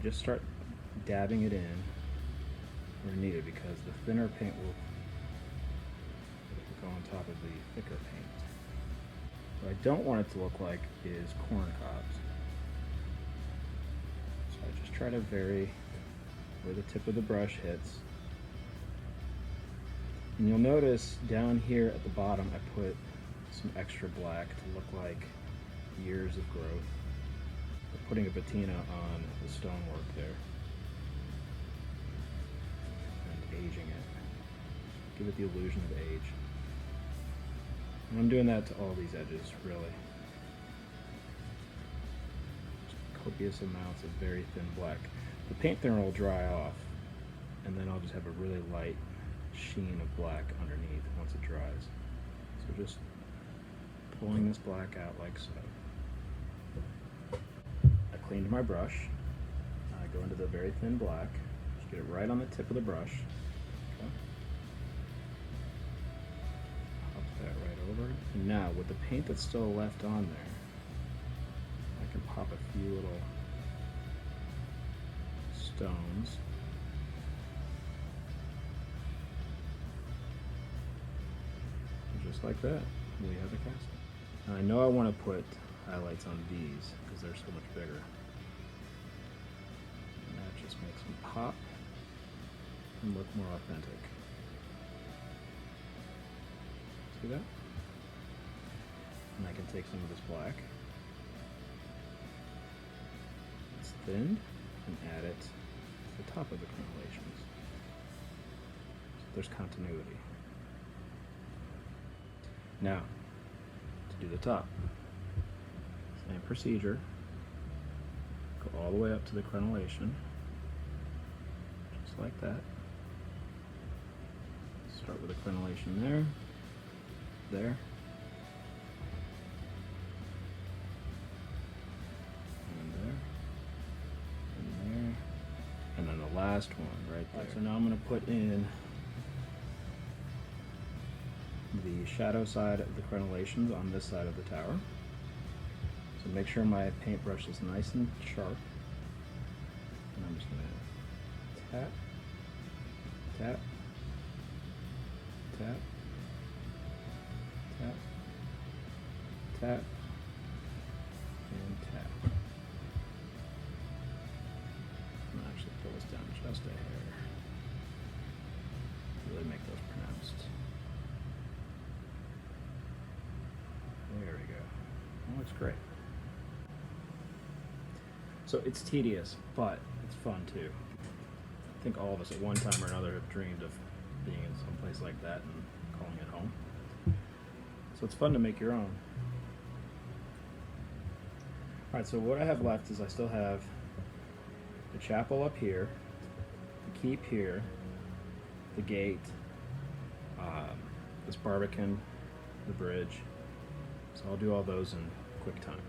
just start dabbing it in where needed, because the thinner paint will go on top of the thicker paint. What I don't want it to look like is corn cobs. So I just try to vary where the tip of the brush hits. And you'll notice down here at the bottom I put some extra black to look like years of growth. I'm putting a patina on the stonework there and aging it. Give it the illusion of age. And I'm doing that to all these edges, really. Just copious amounts of very thin black. The paint thinner will dry off, and then I'll just have a really light sheen of black underneath once it dries. So just pulling this black out like so. I cleaned my brush. I go into the very thin black. Just get it right on the tip of the brush. Okay. Pop that right over. And now with the paint that's still left on there, I can pop a few little stones. Just like that, we have the castle. Now I know I want to put highlights on these because they're so much bigger. And that just makes them pop and look more authentic. See that? And I can take some of this black, it's thinned, and add it to the top of the crenellations. So there's continuity. Now, to do the top, same procedure, go all the way up to the crenellation, just like that. Start with a crenellation there, there, and there, and there, and then the last one right there. So now I'm going to put in the shadow side of the crenellations on this side of the tower. So make sure my paintbrush is nice and sharp. And I'm just going to tap, tap, tap, tap, tap, and tap. I'm going to actually pull this down just a hair. Really make those pronounced. There we go. That looks great. So it's tedious, but it's fun too. I think all of us at one time or another have dreamed of being in some place like that and calling it home. So it's fun to make your own. Alright, so what I have left is I still have the chapel up here, the keep here, the gate, this barbican, the bridge. So I'll do all those in quick time.